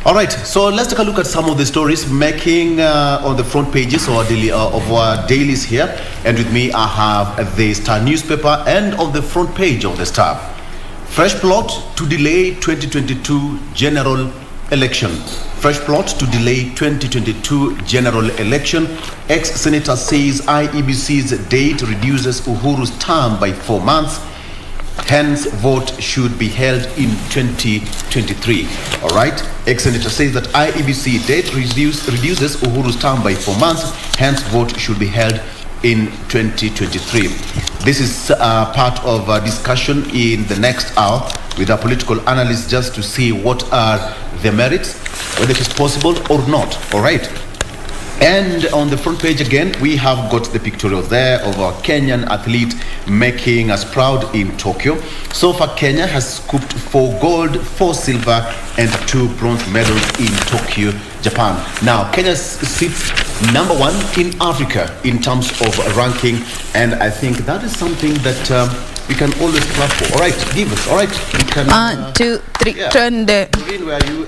All right, so let's take a look at some of the stories making on the front pages of our dailies here. And with me, I have the Star newspaper, and on the front page of the Star, fresh plot to delay 2022 general election. Fresh plot to delay 2022 general election. Ex-senator says IEBC's date reduces Uhuru's term by 4 months. Hence, vote should be held in 2023. All right. Ex-senator says that IEBC date reduces Uhuru's term by 4 months. Hence, vote should be held in 2023. This is part of a discussion in the next hour with our political analysts, just to see what are the merits, whether it is possible or not. All right. And on the front page again, we have got the pictorial there of our Kenyan athlete making us proud in Tokyo. So far, Kenya has scooped 4 gold, 4 silver, and 2 bronze medals in Tokyo, Japan. Now, Kenya sits number 1 in Africa in terms of ranking, and I think that is something that we can always clap for. All right, give us. All right, we can. 1, 2, 3, turn the. Doreen, where are you?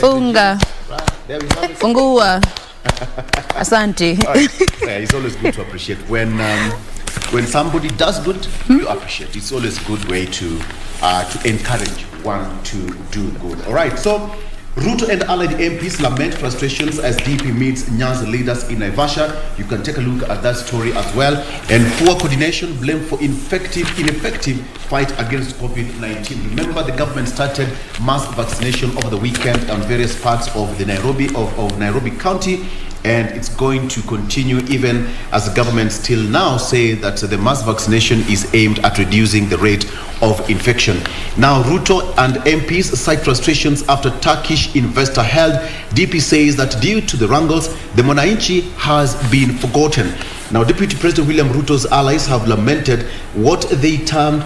Funga. Right, there we have it. Fungua. Asante. Right. Yeah, it's always good to appreciate when somebody does good, you appreciate. It's always a good way to encourage one to do good. All right. So, Ruto and allied MPs lament frustrations as DP meets Nyanza leaders in Naivasha. You can take a look at that story as well. And poor coordination blamed for ineffective fight against COVID-19. Remember, the government started mass vaccination over the weekend on various parts of the Nairobi County, and it's going to continue even as the government still now say that the mass vaccination is aimed at reducing the rate of infection. Now, Ruto and MPs cite frustrations after Turkish investor held. DP says that due to the wrangles, the Mwananchi has been forgotten. Now, Deputy President William Ruto's allies have lamented what they termed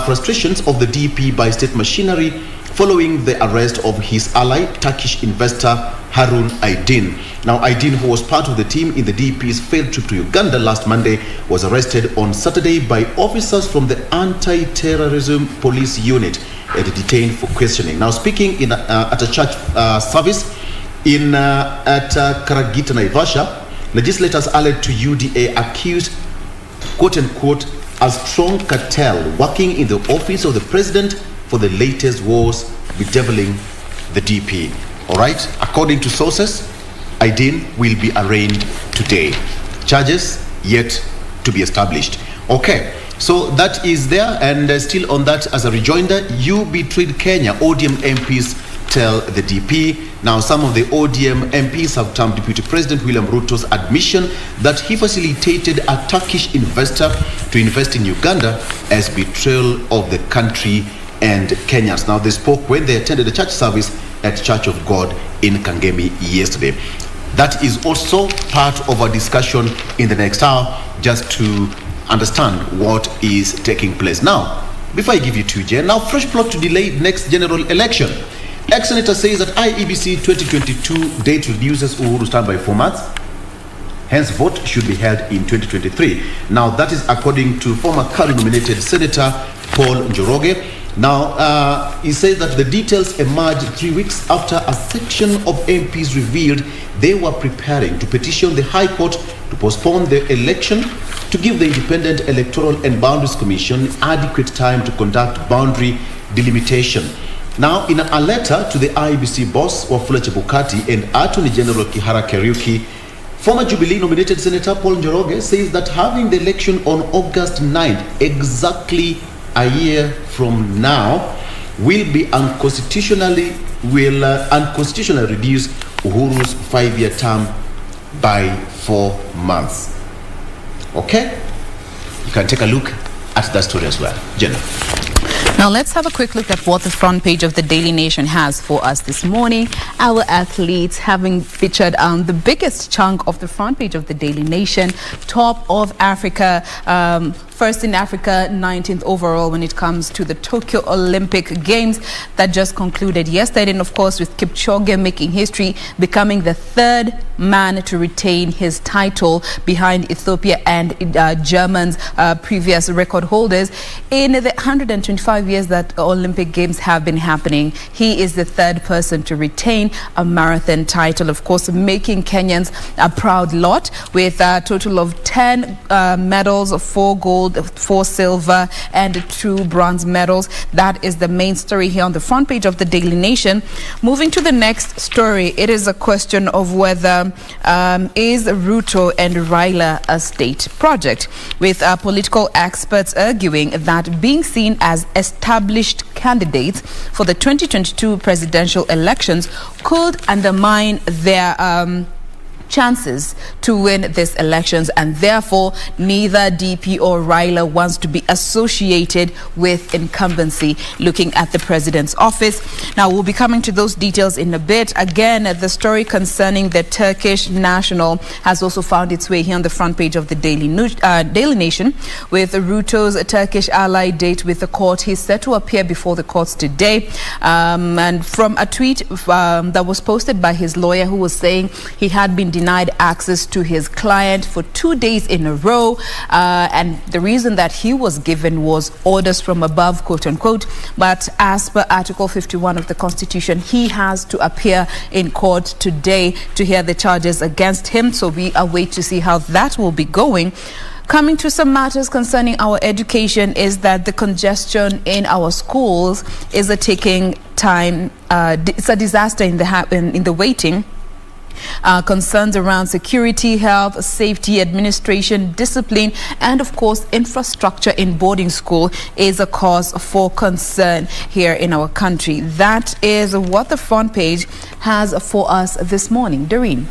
frustrations of the DP by state machinery following the arrest of his ally, Turkish investor Harun Aydin. Now, Aydin, who was part of the team in the DP's failed trip to Uganda last Monday, was arrested on Saturday by officers from the Anti-Terrorism Police Unit and detained for questioning. Now, speaking at a church service at Karagita, Naivasha, legislators allied to UDA accused, quote-unquote, a strong cartel working in the office of the president for the latest wars bedeviling the DP. All right, according to sources, Aydin will be arraigned today. Charges yet to be established. Okay, so that is there, and still on that as a rejoinder, you betrayed Kenya, ODM MPs tell the DP. Now, some of the ODM MPs have termed Deputy President William Ruto's admission that he facilitated a Turkish investor to invest in Uganda as betrayal of the country and Kenyans. Now, they spoke when they attended a church service at Church of God in Kangemi yesterday. That is also part of our discussion in the next hour, just to understand what is taking place. Now, before I give you to Jain, now fresh plot to delay next general election. Ex-senator says that IEBC 2022 date reduces Uhuru's term by 4 months. Hence, vote should be held in 2023. Now, that is according to former Kari-nominated Senator Paul Njoroge. Now, he says that the details emerged 3 weeks after a section of MPs revealed they were preparing to petition the High Court to postpone the election to give the Independent Electoral and Boundaries Commission adequate time to conduct boundary delimitation. Now, in a letter to the IEBC boss, Wafula Chebukati, and Attorney General Kihara Kariuki, former Jubilee-nominated Senator Paul Njoroge says that having the election on August 9th, exactly a year from now, will unconstitutionally reduce Uhuru's 5-year term by 4 months. Okay? You can take a look at that story as well. Jenna. Now let's have a quick look at what the front page of the Daily Nation has for us this morning. Our athletes having featured on the biggest chunk of the front page of the Daily Nation, top of Africa. first in Africa, 19th overall when it comes to the Tokyo Olympic Games that just concluded yesterday. And of course, with Kipchoge making history, becoming the third man to retain his title behind Ethiopia and Germany's previous record holders. In the 125 years that Olympic Games have been happening, he is the third person to retain a marathon title, of course, making Kenyans a proud lot with a total of 10 medals, 4 gold, 4 silver and 2 bronze medals. That is the main story here on the front page of the Daily Nation. Moving to the next story, it is a question of whether is Ruto and Raila a state project, with political experts arguing that being seen as established candidates for the 2022 presidential elections could undermine their chances to win these elections, and therefore neither DP or Raila wants to be associated with incumbency looking at the president's office. Now we'll be coming to those details in a bit. Again, the story concerning the Turkish national has also found its way here on the front page of the Daily Nation, with Ruto's Turkish ally date with the court. He's set to appear before the courts today, and from a tweet that was posted by his lawyer, who was saying he had been denied access to his client for 2 days in a row, and the reason that he was given was orders from above, quote unquote. But as per Article 51 of the Constitution, he has to appear in court today to hear the charges against him. So we await to see how that will be going. Coming to some matters concerning our education, is that the congestion in our schools is taking time. It's a disaster in the waiting. Concerns around security, health, safety, administration, discipline, and of course infrastructure in boarding school is a cause for concern here in our country. That is what the front page has for us this morning. Doreen.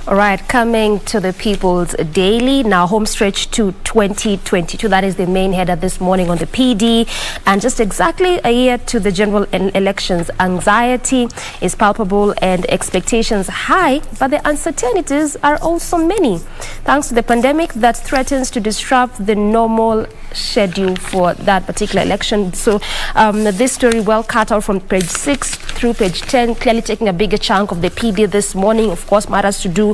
All right, coming to the People's Daily now, home stretch to 2022. That is the main header this morning on the PD. And just exactly a year to the general elections, anxiety is palpable and expectations high, but the uncertainties are also many, thanks to the pandemic that threatens to disrupt the normal schedule for that particular election. So this story well cut out from page 6 through page 10, clearly taking a bigger chunk of the PD this morning. Of course, matters to do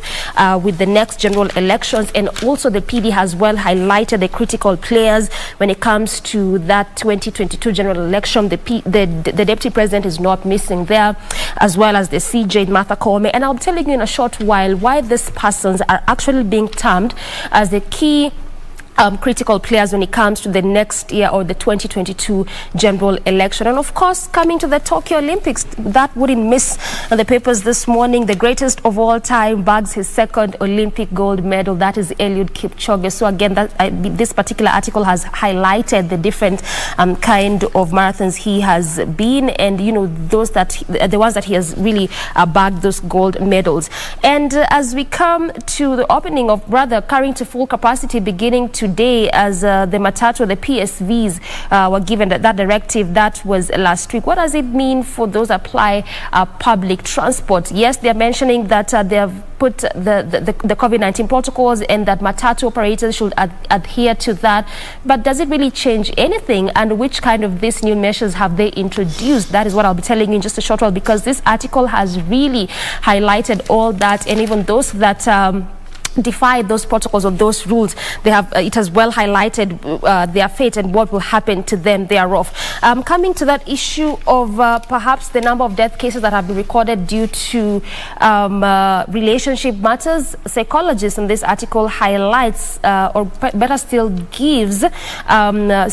with the next general elections, and also the PD has well highlighted the critical players when it comes to that 2022 general election. The deputy president is not missing there, as well as the CJ Martha Koome. And I'll be telling you in a short while why these persons are actually being termed as the key critical players when it comes to the next year or the 2022 general election. And of course, coming to the Tokyo Olympics, that wouldn't miss the papers this morning. The greatest of all time bags his second Olympic gold medal. That is Eliud Kipchoge. So again, this particular article has highlighted the different kind of marathons he has been, and you know, the ones that he has really bagged those gold medals. And as we come to the opening of carrying to full capacity beginning today, as the Matatu, the PSVs were given that directive. That was last week. What does it mean for those that apply public transport? Yes, they're mentioning that they have put the COVID-19 protocols and that Matatu operators should adhere to that. But does it really change anything? And which kind of these new measures have they introduced? That is what I'll be telling you in just a short while, because this article has really highlighted all that, and even those that defy those protocols or those rules, they have it has well highlighted their fate and what will happen to them thereof. Coming to that issue of perhaps the number of death cases that have been recorded due to relationship matters, psychologists in this article highlights or better still gives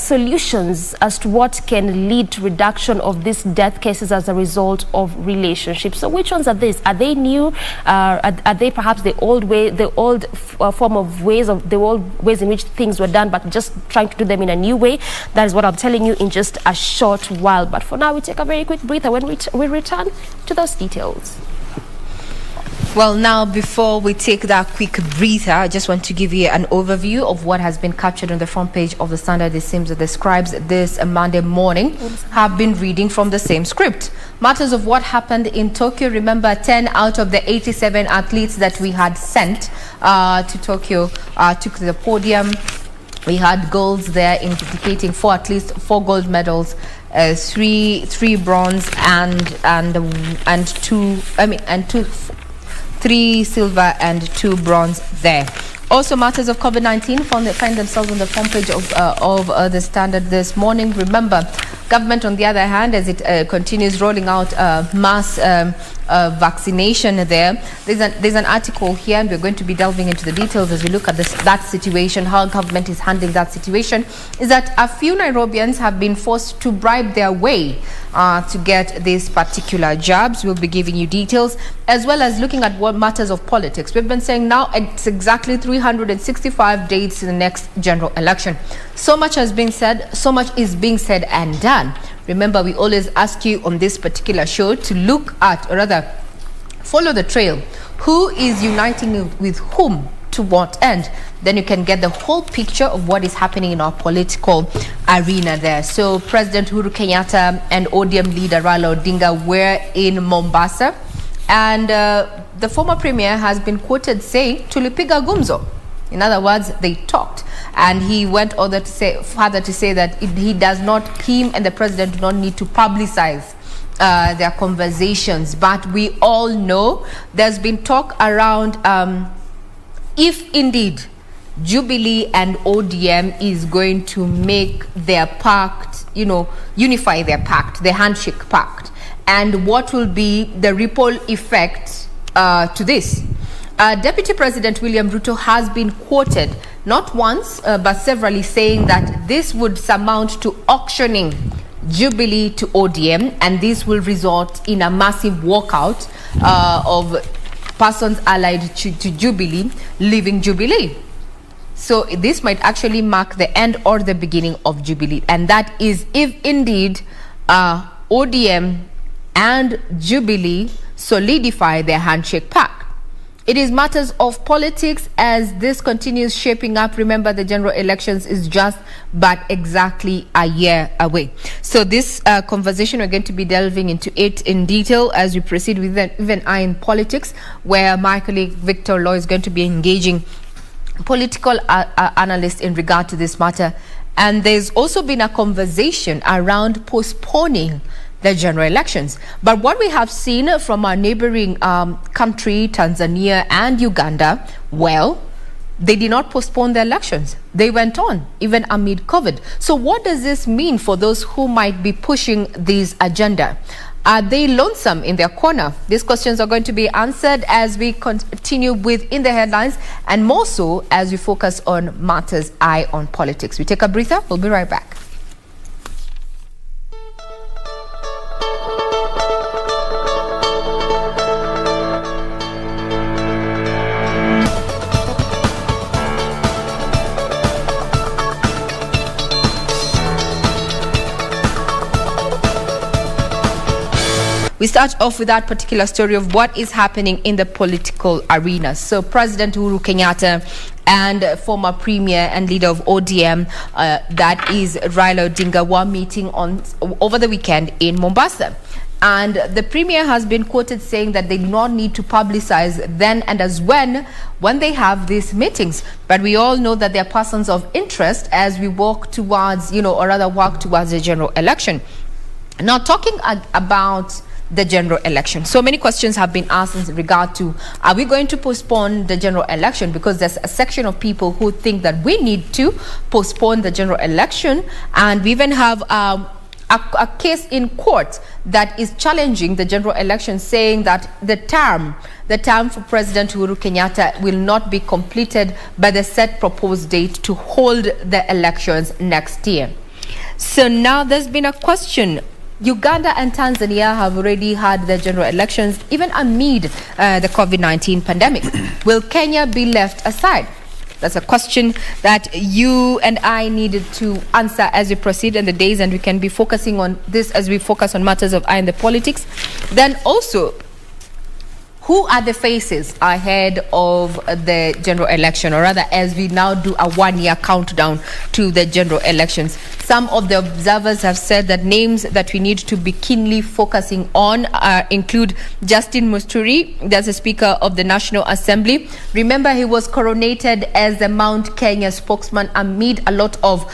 solutions as to what can lead to reduction of these death cases as a result of relationships. So which ones are these? Are they new? Are they perhaps the old way, the old form of ways in which things were done, but just trying to do them in a new way? That is what I'm telling you in just a short while. But for now, we take a very quick breather. When we return to those details. Well, now, before we take that quick breather, I just want to give you an overview of what has been captured on the front page of the Standard. It seems that the scribes this Monday morning have been reading from the same script. Matters of what happened in Tokyo. Remember, 10 out of the 87 athletes that we had sent to Tokyo took the podium We had golds there indicating for at least 4 gold medals, 3 bronze and 3 silver and 2 bronze there. Also, matters of COVID-19 find themselves on the front page of the Standard this morning. Remember, government, on the other hand, as it continues rolling out mass vaccination there. There's an article here, and we're going to be delving into the details as we look at that situation, how government is handling that situation. Is that a few Nairobians have been forced to bribe their way to get these particular jobs. We'll be giving you details, as well as looking at what matters of politics. We've been saying now it's exactly 365 days to the next general election. So much has been said, so much is being said and done. Remember, we always ask you on this particular show to look at, or rather, follow the trail. Who is uniting with whom to what end? Then you can get the whole picture of what is happening in our political arena there. So President Uhuru Kenyatta and ODM leader Raila Odinga were in Mombasa, and the former premier has been quoted saying, "Tulipiga gumzo." In other words, they talked, and he went further to say that him and the president do not need to publicize their conversations. But we all know there's been talk around if indeed Jubilee and ODM is going to make their pact, unify their pact, the handshake pact, and what will be the ripple effect to this. Deputy President William Ruto has been quoted not once but severally saying that this would surmount to auctioning Jubilee to ODM, and this will result in a massive walkout of persons allied to Jubilee leaving Jubilee. So this might actually mark the end or the beginning of Jubilee, and that is if indeed ODM and Jubilee solidify their handshake pact. It is matters of politics as this continues shaping up. Remember, the general elections is just but exactly a year away. So this conversation, we're going to be delving into it in detail as we proceed with even eye in politics, where my colleague Victor Law is going to be engaging political analysts in regard to this matter. And there's also been a conversation around postponing the general elections. But what we have seen from our neighboring country, Tanzania and Uganda, well, they did not postpone the elections. They went on, even amid COVID. So what does this mean for those who might be pushing this agenda? Are they lonesome in their corner? These questions are going to be answered as we continue within the headlines, and more so as we focus on matters eye on politics. We take a breather. We'll be right back. We start off with that particular story of what is happening in the political arena. So President Uhuru Kenyatta and former premier and leader of ODM, that is Raila Odinga, were meeting over the weekend in Mombasa. And the premier has been quoted saying that they do not need to publicize then and as when they have these meetings. But we all know that they are persons of interest as we walk towards, walk towards the general election. Now, talking about the general election, so many questions have been asked in regard to, are we going to postpone the general election? Because there's a section of people who think that we need to postpone the general election, and we even have a case in court that is challenging the general election, saying that the term for President Uhuru Kenyatta will not be completed by the set proposed date to hold the elections next year. So now there's been a question. Uganda and Tanzania have already had their general elections, even amid the COVID-19 pandemic. Will Kenya be left aside? That's a question that you and I needed to answer as we proceed in the days, and we can be focusing on this as we focus on matters of eye in the politics. Then also, who are the faces ahead of the general election, or rather as we now do a one-year countdown to the general elections? Some of the observers have said that names that we need to be keenly focusing on include Justin Musturi, that's the Speaker of the National Assembly. Remember, he was coronated as the Mount Kenya spokesman amid a lot of,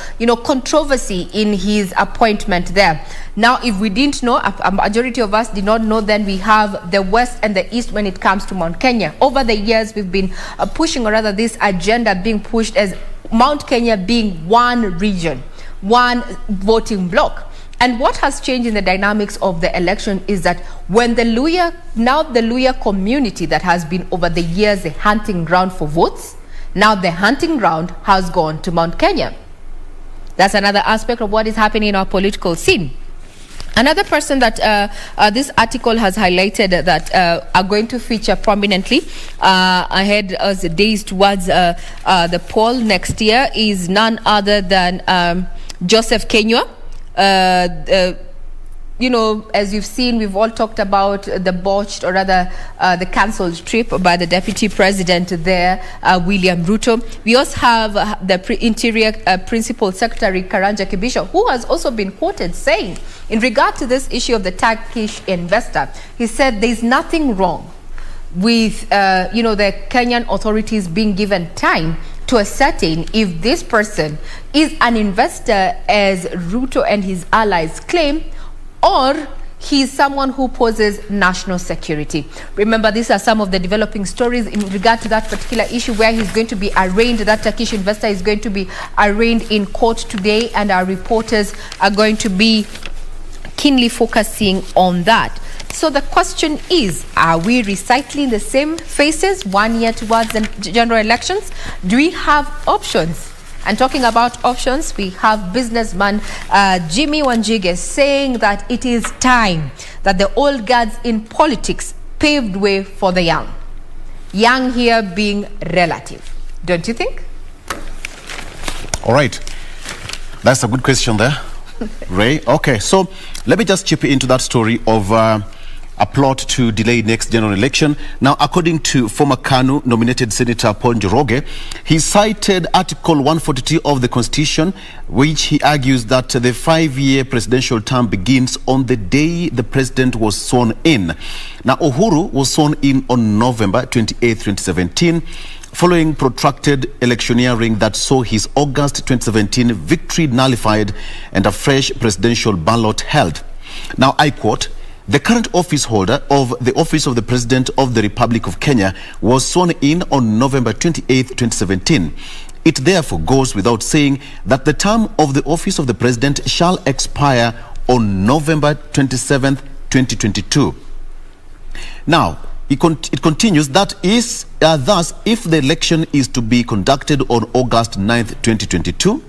controversy in his appointment there. Now, if we didn't know, a majority of us did not know, then we have the West and the East when it comes to Mount Kenya. Over the years, we've been pushing, or rather this agenda being pushed as Mount Kenya being one region, one voting bloc. And what has changed in the dynamics of the election is that when the Luhya community that has been over the years the hunting ground for votes, now the hunting ground has gone to Mount Kenya. That's another aspect of what is happening in our political scene. Another person that this article has highlighted that are going to feature prominently ahead as the days towards the poll next year is none other than Joseph Kenywa. As you've seen, we've all talked about the botched, or rather the cancelled trip by the Deputy President there, William Ruto. We also have the Interior Principal Secretary, Karanja Kibisho, who has also been quoted saying, in regard to this issue of the Turkish investor, he said there's nothing wrong with, the Kenyan authorities being given time to ascertain if this person is an investor, as Ruto and his allies claim, or he's someone who poses national security. Remember, these are some of the developing stories in regard to that particular issue, where he's going to be arraigned. That Turkish investor is going to be arraigned in court today, and our reporters are going to be keenly focusing on that. So the question is, are we recycling the same faces 1 year towards the general elections? Do we have options? And talking about options, we have businessman Jimmy Wanjige saying that it is time that the old guards in politics paved way for the young. Young here being relative. Don't you think? All right. That's a good question there, Ray. Okay, so let me just chip into that story of a plot to delay next general election. Now, according to former KANU nominated Senator Paul Njoroge, he cited Article 142 of the Constitution, which he argues that the 5-year presidential term begins on the day the president was sworn in. Now, Uhuru was sworn in on November 28, 2017, following protracted electioneering that saw his August 2017 victory nullified and a fresh presidential ballot held. Now, I quote, "The current office holder of the Office of the President of the Republic of Kenya was sworn in on November 28, 2017. It therefore goes without saying that the term of the Office of the President shall expire on November 27, 2022. Now, it continues, that is, thus, if the election is to be conducted on August 9, 2022,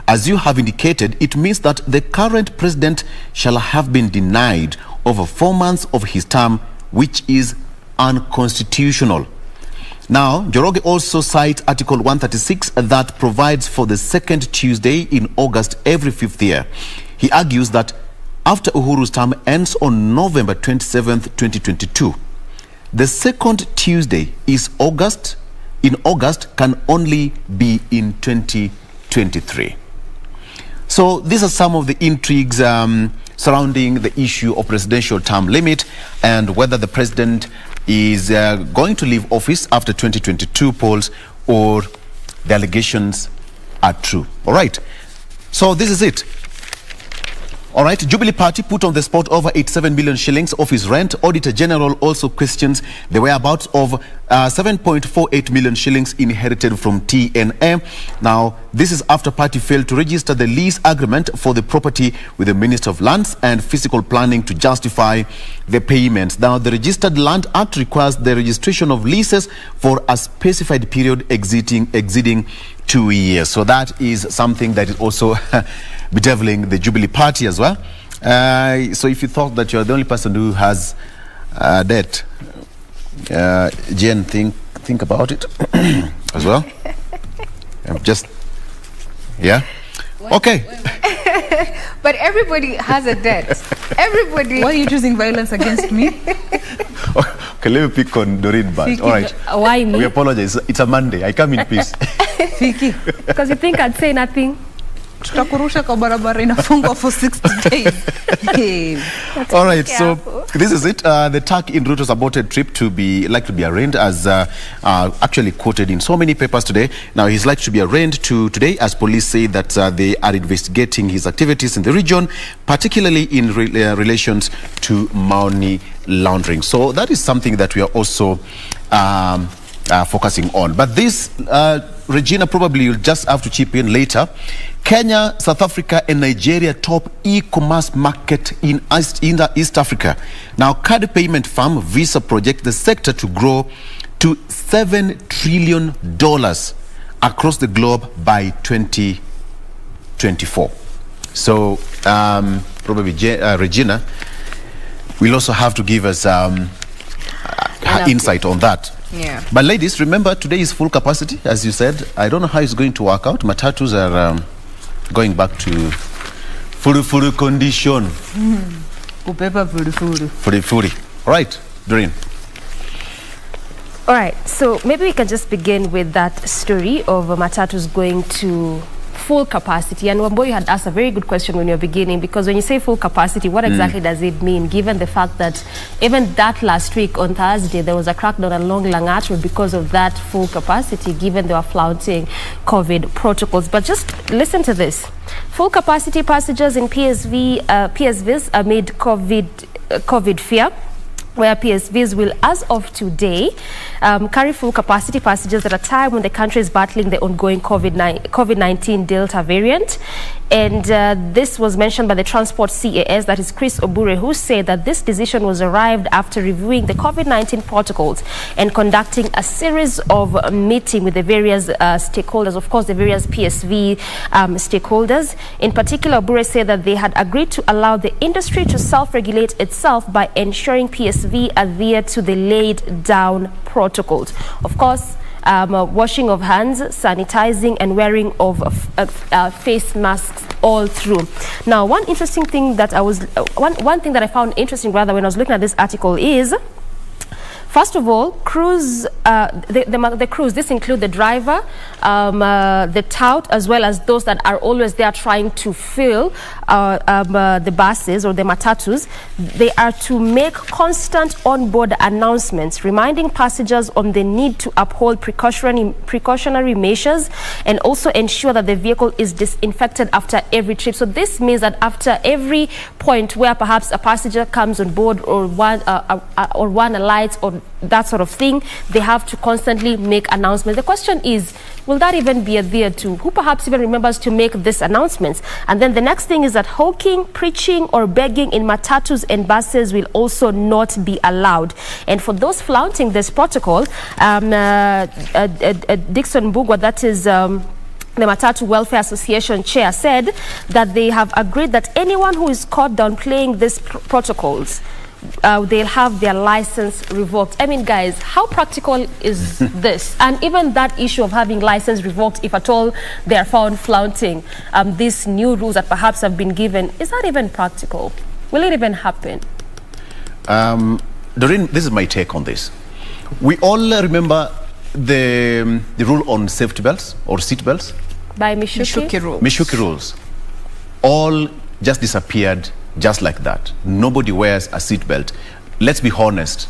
as you have indicated, it means that the current president shall have been denied over 4 months of his term, which is unconstitutional." Now, Njoroge also cites Article 136 that provides for the second Tuesday in August every 5th year. He argues that after Uhuru's term ends on November 27th, 2022, the second Tuesday in August can only be in 2023. So these are some of the intrigues surrounding the issue of presidential term limit and whether the president is going to leave office after 2022 polls or the allegations are true. All right. So this is it. All right, Jubilee Party put on the spot over 87 million shillings of his rent. Auditor General also questions the whereabouts of 7.48 million shillings inherited from TNA. Now, this is after party failed to register the lease agreement for the property with the Minister of Lands and Physical Planning to justify the payments. Now, the Registered Land Act requires the registration of leases for a specified period exceeding 2 years. So that is something that is also bedeviling the Jubilee Party as well. So if you thought that you're the only person who has debt, Jen, think about it as well. Okay. But everybody has a debt. Everybody. Why are you choosing violence against me? Okay, let me pick on Doreen back. All right. Why me? We apologize. It's a Monday. I come in peace. Because you think I'd say nothing. Tutakurusha kwa barabara inafungwa for 60 days. All right, so this is it. The TAC in Ruto's aborted trip to be arraigned, as actually quoted in so many papers today. Now he's like to be arraigned today, as police say that they are investigating his activities in the region, particularly in relations to money laundering. So that is something that we are also focusing on. But this, Regina, probably you'll just have to chip in later. Kenya, South Africa and Nigeria top e-commerce market in East Africa. Now, card payment firm Visa projects the sector to grow to $7 trillion across the globe by 2024. So, probably Regina will also have to give us her insight on that. Yeah. But ladies, remember today is full capacity, as you said. I don't know how it's going to work out. Matatus are going back to furu condition. Furu. All right, Doreen. All right, so maybe we can just begin with that story of Matatus going to full capacity. And Wambui had asked a very good question when you're beginning, because when you say full capacity, what exactly does it mean, given the fact that even that last week on Thursday, there was a crackdown along Langat Road because of that full capacity, given they were flouting COVID protocols. But just listen to this. Full capacity passengers in PSVs amid COVID fear, where PSVs will, as of today, carry full capacity passengers at a time when the country is battling the ongoing COVID-19 Delta variant. And this was mentioned by the Transport CAS, that is Chris Obure, who said that this decision was arrived after reviewing the COVID-19 protocols and conducting a series of meetings with the various stakeholders, of course, the various PSV stakeholders. In particular, Obure said that they had agreed to allow the industry to self-regulate itself by ensuring PSV adhere to the laid down protocols. Of course, washing of hands, sanitizing and wearing of face masks all through. Now, one interesting thing that one thing that I found interesting rather when I was looking at this article is, first of all, crews, the crews, this include the driver, the tout, as well as those that are always there trying to fill the buses or the matatus. They are to make constant onboard announcements, reminding passengers on the need to uphold precautionary measures and also ensure that the vehicle is disinfected after every trip. So this means that after every point where perhaps a passenger comes on board or one alights or that sort of thing, they have to constantly make announcements. The question is, will that even be adhered to? Who perhaps even remembers to make these announcements? And then the next thing is that hawking, preaching or begging in matatus and buses will also not be allowed. And for those flouting this protocol, Dixon Mbugwa, that is the Matatu Welfare Association chair, said that they have agreed that anyone who is caught downplaying these protocols, they'll have their license revoked. I mean, guys, how practical is this? And even that issue of having license revoked, if at all they are found flouting these new rules that perhaps have been given, is that even practical? Will it even happen? Doreen, this is my take on this. We all remember the rule on safety belts or seat belts? By Mishuki rules. Mishuki rules. All just disappeared just like that. Nobody wears a seatbelt. Let's be honest.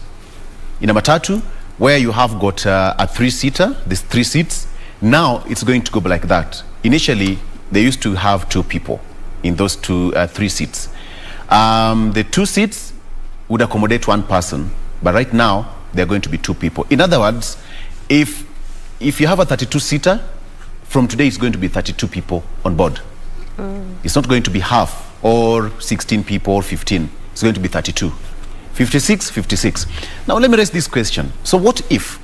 In a matatu, where you have got a three-seater, these 3 seats, now it's going to go like that. Initially, they used to have 2 people in those 3 seats. The 2 seats would accommodate 1 person, but right now, they're going to be 2 people. In other words, if you have a 32-seater, from today it's going to be 32 people on board. It's not going to be half or 16 people or 15. It's going to be 32. 56. Now let me raise this question. So what if,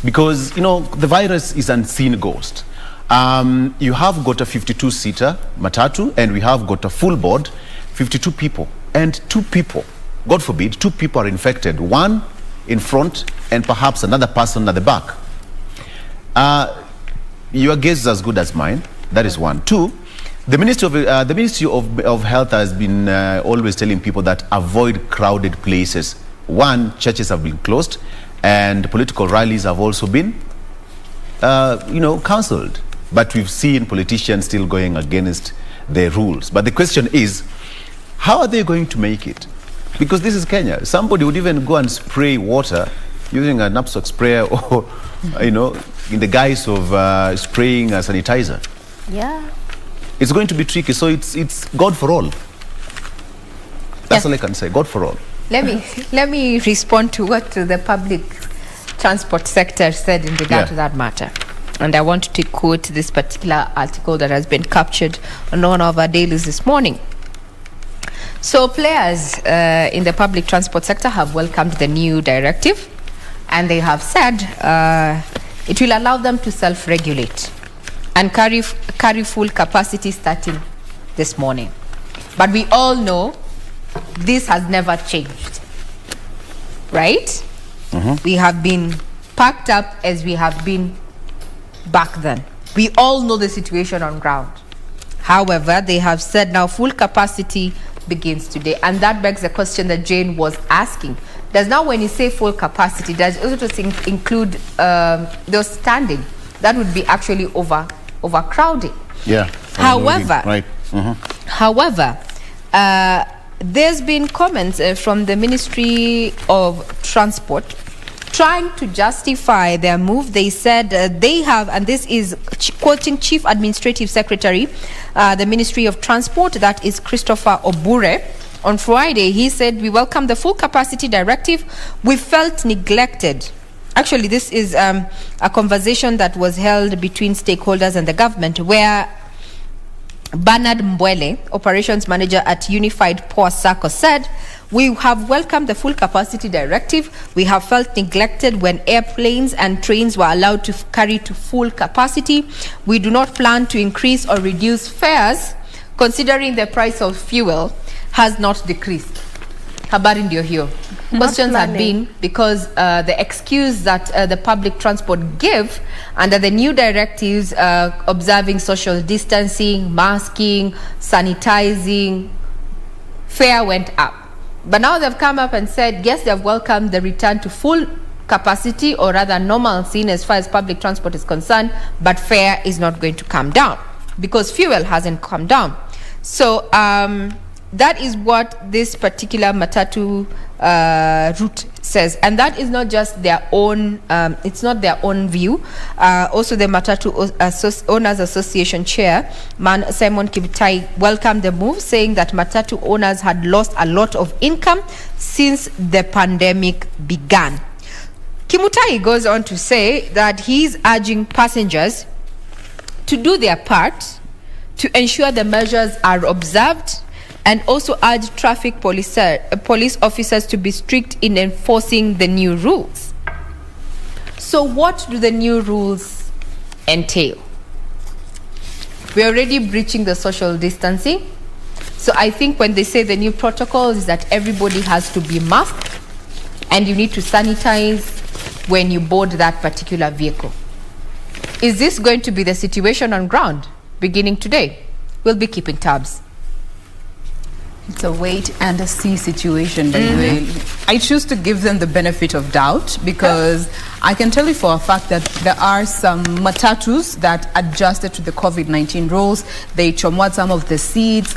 because you know the virus is an unseen ghost, you have got a 52-seater matatu and we have got a full board, 52 people, and 2 people, God forbid, 2 people are infected, 1 in front and perhaps another person at the back. Your guess is as good as mine. That is 1. 2, the Ministry of Health has been always telling people that avoid crowded places one, churches have been closed, and political rallies have also been, cancelled. But we've seen politicians still going against the rules. But the question is, how are they going to make it? Because this is Kenya. Somebody would even go and spray water using a knapsack sprayer or, in the guise of spraying a sanitizer. Yeah. It's going to be tricky. So it's God for all. That's all I can say. God for all. Let me respond to what the public transport sector said in regard to that matter. And I want to quote this particular article that has been captured on one of our dailies this morning. So players in the public transport sector have welcomed the new directive, and they have said it will allow them to self-regulate and carry full capacity starting this morning. But we all know this has never changed, right? Mm-hmm. We have been packed up as we have been back then. We all know the situation on ground. However, they have said now full capacity begins today, and that begs the question that Jane was asking. Does now, when you say full capacity, does it also include those standing? That would be actually overcrowding. Yeah. However, right. Mm-hmm. However, there's been comments from the Ministry of Transport trying to justify their move. They said they have, and this is quoting Chief Administrative Secretary, the Ministry of Transport, that is Christopher Obure. On Friday, he said, we welcome the full capacity directive. We felt neglected. Actually, this is a conversation that was held between stakeholders and the government, where Bernard Mbwele, operations manager at Unified Power Sacco, said, we have welcomed the full capacity directive. We have felt neglected when airplanes and trains were allowed to carry to full capacity. We do not plan to increase or reduce fares, considering the price of fuel has not decreased. Habari ndio hiyo. Questions have been because the excuse that the public transport give under the new directives, observing social distancing, masking, sanitizing, fare went up. But now they've come up and said, yes, they've welcomed the return to full capacity, or rather normalcy as far as public transport is concerned, but fare is not going to come down because fuel hasn't come down. So that is what this particular Matatu route says, and that is not just their own, it's not their own view. Also the Matatu Owners Association chair, Simon Kibitai, welcomed the move, saying that Matatu owners had lost a lot of income since the pandemic began. Kimutai goes on to say that he's urging passengers to do their part to ensure the measures are observed, and also urge traffic police officers to be strict in enforcing the new rules. So what do the new rules entail? We're already breaching the social distancing. So I think when they say the new protocol is that everybody has to be masked and you need to sanitize when you board that particular vehicle. Is this going to be the situation on ground beginning today? We'll be keeping tabs. It's a wait and a see situation, by the way. I choose to give them the benefit of doubt because I can tell you for a fact that there are some matatus that adjusted to the COVID-19 rules. They chomwad some of the seats,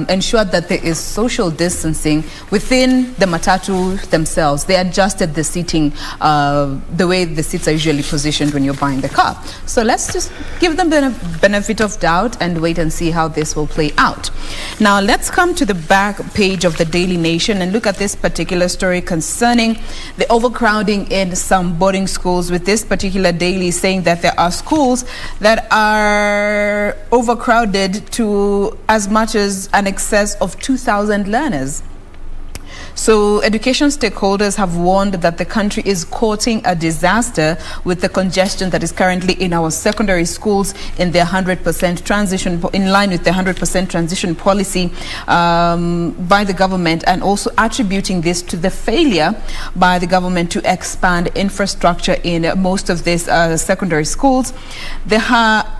ensured that there is social distancing within the matatu themselves. They adjusted the seating, the way the seats are usually positioned when you're buying the car. So let's just give them the benefit of doubt and wait and see how this will play out. Now let's come to the back page of the Daily Nation and look at this particular story concerning the overcrowding in some boarding schools, with this particular daily saying that there are schools that are overcrowded to as much as an excess of 2,000 learners. So education stakeholders have warned that the country is courting a disaster with the congestion that is currently in our secondary schools in their 100% transition, in line with the 100% transition policy by the government, and also attributing this to the failure by the government to expand infrastructure in most of these secondary schools. The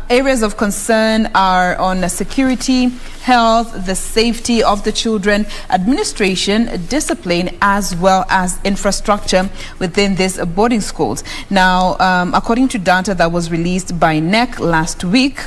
areas of concern are on security, health, the safety of the children, administration, discipline, as well as infrastructure within these boarding schools. Now, according to data that was released by NEC last week,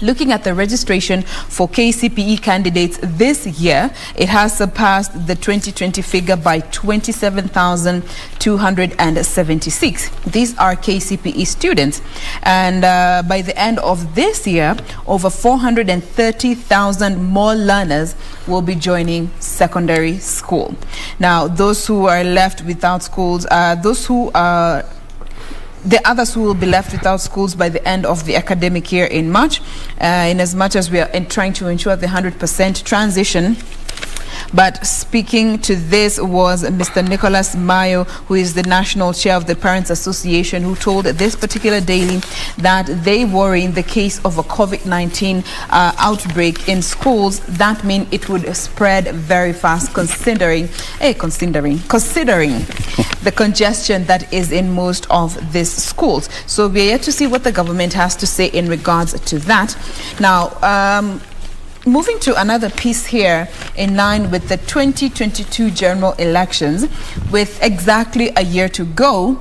looking at the registration for KCPE candidates this year, it has surpassed the 2020 figure by 27,276. These are KCPE students. And by the end of this year, over 430,000 more learners will be joining secondary school. Now, those who are left without schools, the others who will be left without schools by the end of the academic year in March, in as much as we are trying to ensure the 100% transition. But speaking to this was Mr. Nicholas Mayo, who is the national chair of the Parents Association, who told this particular daily that they worry in the case of a COVID-19 outbreak in schools, that means it would spread very fast, considering the congestion that is in most of these schools. So we are yet to see what the government has to say in regards to that. Now, moving to another piece here, in line with the 2022 general elections, with exactly a year to go,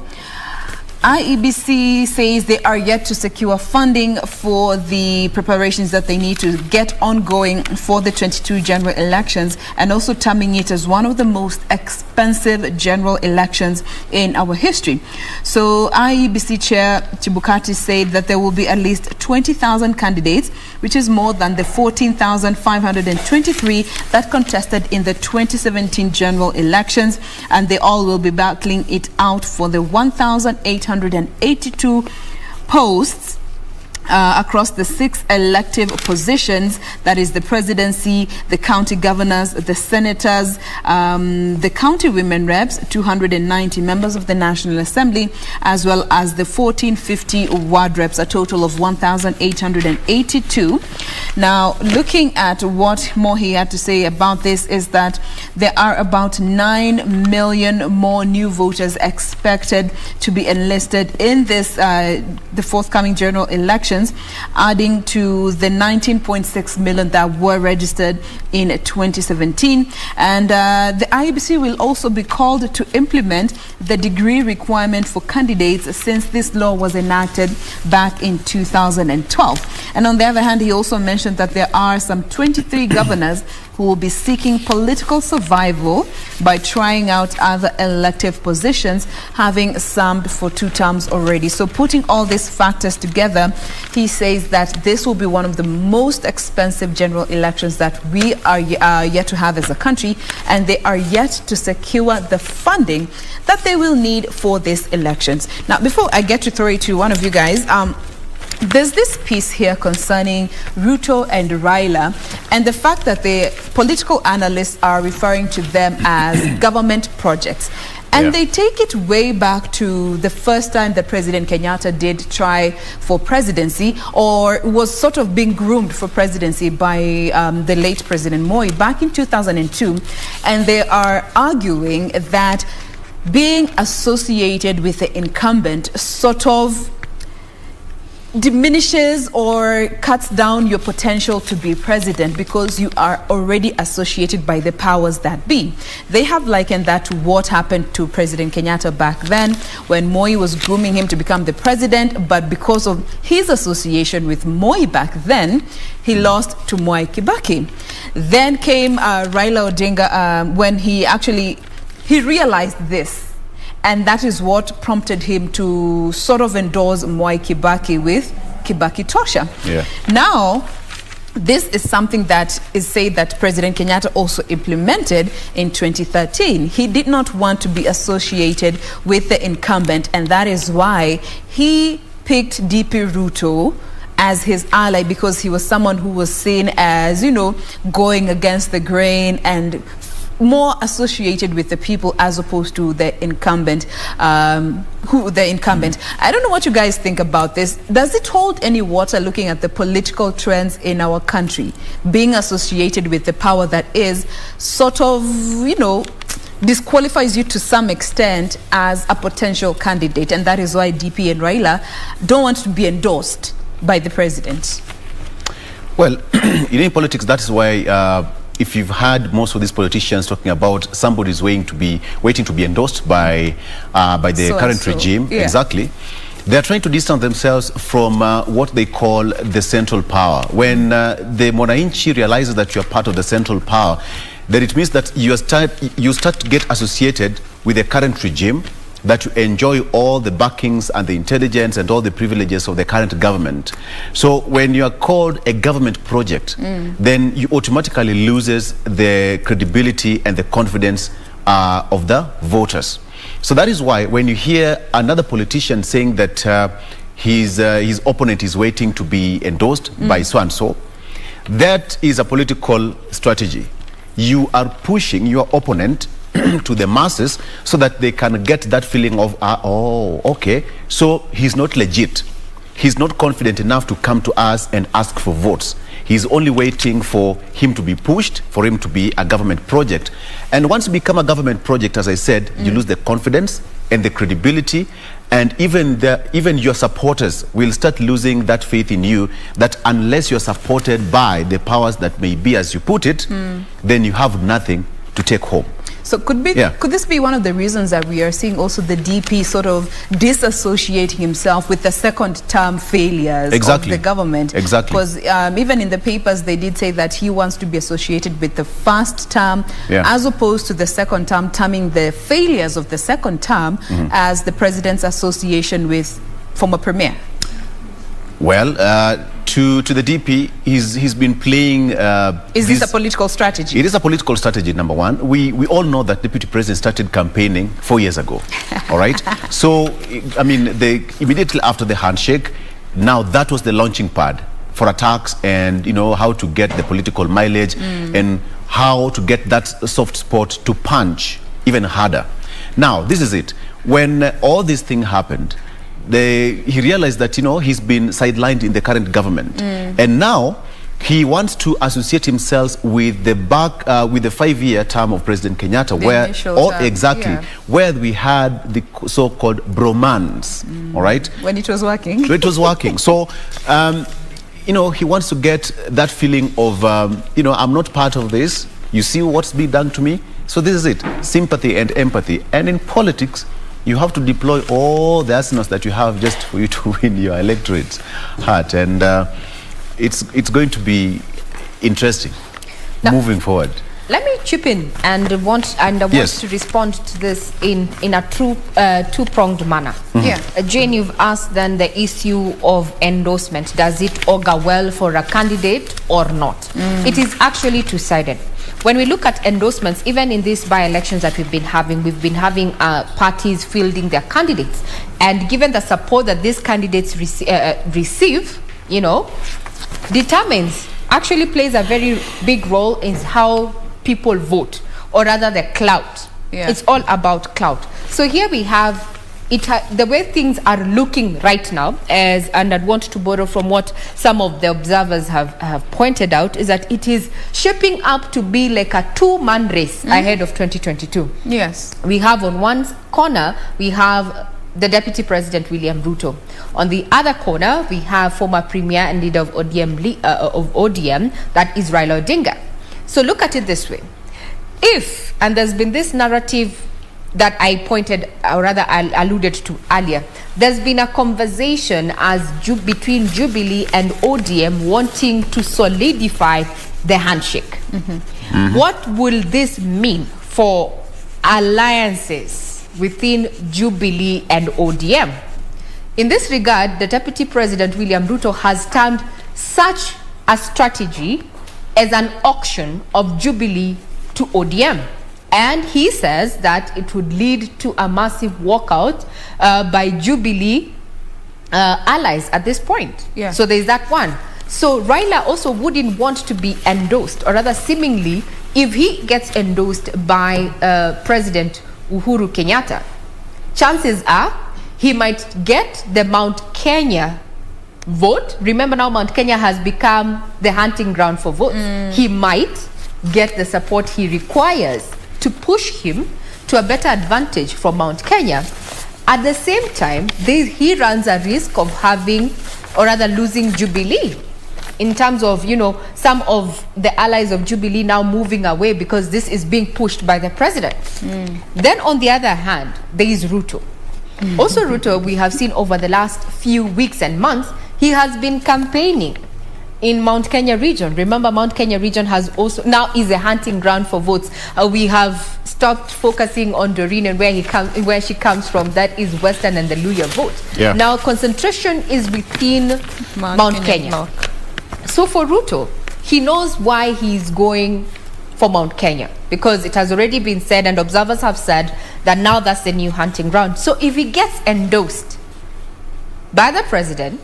IEBC says they are yet to secure funding for the preparations that they need to get ongoing for the 22 general elections, and also terming it as one of the most expensive general elections in our history. So IEBC Chair Chibukati said that there will be at least 20,000 candidates, which is more than the 14,523 that contested in the 2017 general elections, and they all will be battling it out for the 1,882 posts across the 6 elective positions, that is the presidency, the county governors, the senators, the county women reps, 290 members of the National Assembly, as well as the 1450 ward reps, a total of 1,882. Now, looking at what more he had to say about this is that there are about 9 million more new voters expected to be enlisted in this the forthcoming general elections, adding to the 19.6 million that were registered in 2017. And the IEBC will also be called to implement the degree requirement for candidates, since this law was enacted back in 2012. And on the other hand, he also mentioned that there are some 23 governors who will be seeking political survival by trying out other elective positions, having served for 2 terms already. So putting all these factors together, he says that this will be one of the most expensive general elections that we are yet to have as a country, and they are yet to secure the funding that they will need for these elections. Now, before I get to throw it to one of you guys, there's this piece here concerning Ruto and Raila, and the fact that the political analysts are referring to them as government projects. And they take it way back to the first time that President Kenyatta did try for presidency, or was sort of being groomed for presidency by the late President Moi back in 2002. And they are arguing that being associated with the incumbent sort of diminishes or cuts down your potential to be president, because you are already associated by the powers that be. They have likened that to what happened to President Kenyatta back then, when Moi was grooming him to become the president, but because of his association with Moi back then, he lost to Mwai Kibaki. Then came Raila Odinga when he realized this. And that is what prompted him to sort of endorse Mwai Kibaki with Kibaki Tosha. Now, this is something that is said that President Kenyatta also implemented in 2013. He did not want to be associated with the incumbent, and that is why he picked DP Ruto as his ally, because he was someone who was seen as, going against the grain and more associated with the people, as opposed to the incumbent. I don't know what you guys think about this. Does it hold any water, looking at the political trends in our country? Being associated with the power that is sort of, disqualifies you to some extent as a potential candidate, and that is why DP and Raila don't want to be endorsed by the president. Well, in politics, that is why if you've heard most of these politicians talking about somebody's waiting to be endorsed by the current regime, exactly, they are trying to distance themselves from what they call the central power. When the Mwananchi realizes that you are part of the central power, then it means that you start to get associated with the current regime, that you enjoy all the backings and the intelligence and all the privileges of the current government. So when you are called a government project, then you automatically loses the credibility and the confidence of the voters. So that is why when you hear another politician saying that his opponent is waiting to be endorsed by so-and-so, that is a political strategy. You are pushing your opponent to the masses so that they can get that feeling of, oh, okay, so he's not legit. He's not confident enough to come to us and ask for votes. He's only waiting for him to be pushed, for him to be a government project. And once you become a government project, as I said, you lose the confidence and the credibility, and even your supporters will start losing that faith in you, that unless you're supported by the powers that may be, as you put it, then you have nothing to take home. So could this be one of the reasons that we are seeing also the DP sort of disassociating himself with the second term failures of the government? Exactly. Because even in the papers they did say that he wants to be associated with the first term as opposed to the second term, terming the failures of the second term as the president's association with former premier. Well, to the DP, he's been playing... Is this a political strategy? It is a political strategy, number one. We all know that Deputy President started campaigning 4 years ago, all right? So, I mean, immediately after the handshake, now that was the launching pad for attacks and, you know, how to get the political mileage and how to get that soft spot to punch even harder. Now, this is it. When all this thing happened, he realized that, you know, he's been sidelined in the current government, and now he wants to associate himself with the 5-year term of President Kenyatta, where we had the so-called bromance, all right, when it was working. It was working. So you know, he wants to get that feeling of you know, I'm not part of this, you see what's being done to me. So this is it, sympathy and empathy. And in politics, you have to deploy all the arsenals that you have just for you to win your electorate's heart. And it's going to be interesting moving forward. Let me chip in and want to respond to this in a true two-pronged manner. Jane, you've asked then the issue of endorsement. Does it augur well for a candidate or not? It is actually two-sided. When we look at endorsements, even in these by-elections that we've been having parties fielding their candidates, and given the support that these candidates receive, you know, actually plays a very big role in how people vote, or rather the clout. It's all about clout. So here we have the way things are looking right now, and I'd want to borrow from what some of the observers have pointed out, is that it is shaping up to be like a two-man race ahead of 2022. Yes. We have on one corner, we have the Deputy President William Ruto. On the other corner, we have former Premier and leader of ODM, that is Raila Odinga. So look at it this way. If, and there's been this narrative that I pointed, or rather I alluded to earlier, there's been a conversation between Jubilee and ODM wanting to solidify the handshake. What will this mean for alliances within Jubilee and ODM? In this regard, the Deputy President William Ruto has termed such a strategy as an auction of Jubilee to ODM. And he says that it would lead to a massive walkout by Jubilee allies at this point. So there's that one. So Raila also wouldn't want to be endorsed, or rather seemingly, if he gets endorsed by President Uhuru Kenyatta, chances are he might get the Mount Kenya vote. Remember now, Mount Kenya has become the hunting ground for votes. He might get the support he requires to push him to a better advantage from Mount Kenya. At the same time, he runs a risk of having, or rather losing, Jubilee in terms of, you know, some of the allies of Jubilee now moving away because this is being pushed by the president. Then on the other hand, there is Ruto. Also Ruto, we have seen over the last few weeks and months, he has been campaigning in Mount Kenya region. Remember, Mount Kenya region has also now is a hunting ground for votes. We have stopped focusing on Doreen and where she comes from. That is Western and the Luya vote. Yeah. Now concentration is within Mount Kenya. So for Ruto, he knows why he's going for Mount Kenya, because it has already been said and observers have said that now that's the new hunting ground. So if he gets endorsed by the president,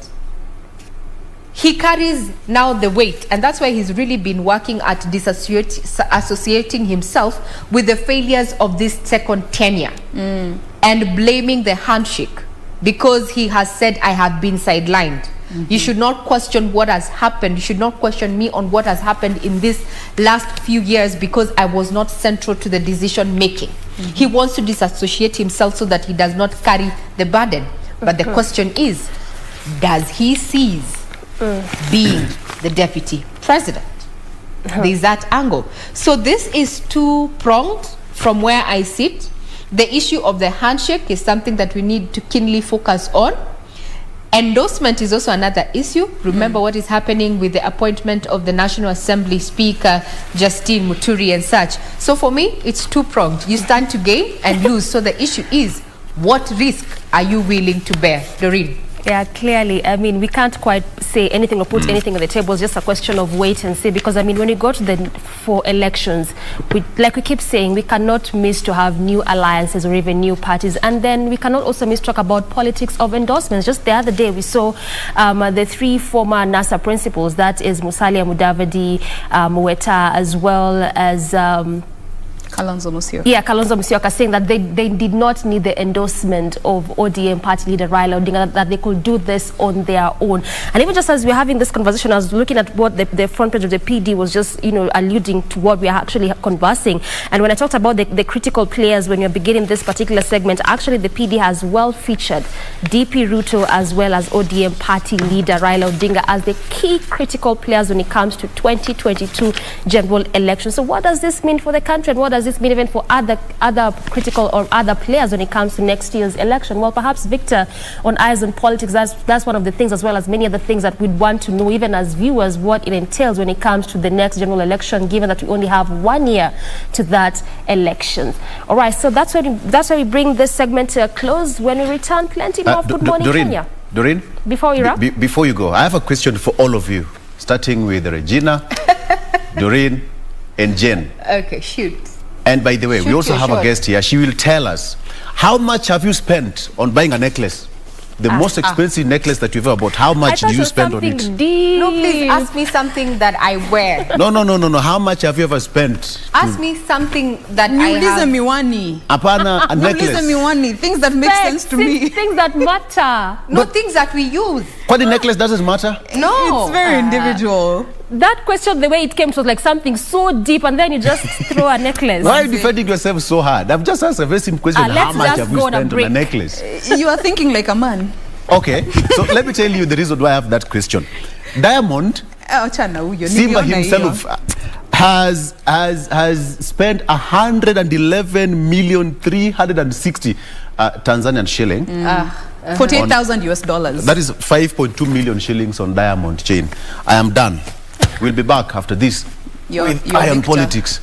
he carries now the weight, and that's why he's really been working at associating himself with the failures of this second tenure and blaming the handshake, because he has said, I have been sidelined. You should not question what has happened. You should not question me on what has happened in this last few years, because I was not central to the decision making. He wants to disassociate himself so that he does not carry the burden. But the question is, does he seize being the deputy president? There's that angle. So this is two-pronged from where I sit. The issue of the handshake is something that we need to keenly focus on. Endorsement is also another issue. Remember what is happening with the appointment of the National Assembly Speaker, Justine Muturi and such. So for me, it's two-pronged. You stand to gain and lose. So the issue is, what risk are you willing to bear? Doreen? Yeah, clearly. I mean, we can't quite say anything or put anything on the table. It's just a question of wait and see. Because, I mean, when you go to for elections, like we keep saying, we cannot miss to have new alliances or even new parties. And then we cannot also miss to talk about politics of endorsements. Just the other day, we saw the three former NASA principals, that is Musalia Mudavadi, Mweta, as well as... Kalonzo Musyoka. Yeah, Kalonzo Musyoka, saying that they did not need the endorsement of ODM party leader Raila Odinga, that they could do this on their own. And even just as we're having this conversation, I was looking at what the front page of the PD was just, you know, alluding to what we are actually conversing. And when I talked about the critical players when you're beginning this particular segment, actually the PD has well featured DP Ruto as well as ODM party leader Raila Odinga as the key critical players when it comes to 2022 general elections. So what does this mean for the country, and what does this mean even for other critical or other players when it comes to next year's election? Well, perhaps Victor, on Eyes on Politics, that's one of the things, as well as many other things that we'd want to know, even as viewers, what it entails when it comes to the next general election, given that we only have 1 year to that election. All right, so that's why we bring this segment to a close. When we return, plenty more of Good Morning Doreen, Kenya. Doreen, before you wrap? Before you go, I have a question for all of you, starting with Regina, Doreen, and Jain. Okay, shoot. And by the way, we also have a guest here. She will tell us, how much have you spent on buying a necklace? The most expensive necklace that you've ever bought. How much do you spend on it? Deep. No, please ask me something that I wear. No. How much have you ever spent? Ask me something that I have. Miwani. Apana, a necklace. Miwani. Things that make sense to me. Things that matter. No, things that we use. What, the necklace doesn't matter? No. It's very individual. That question, the way it came, was like something so deep, and then you just throw a necklace. Why are you defending yourself so hard? I've just asked a very simple question. How much have you spent on a necklace? You are thinking like a man. Okay, so let me tell you the reason why I have that question. Diamond, Simba himself, has spent 111,360,000 Tanzanian shilling. 48,000 US dollars. That is 5.2 million shillings on diamond chain. I am done. We'll be back after this with Iron Politics.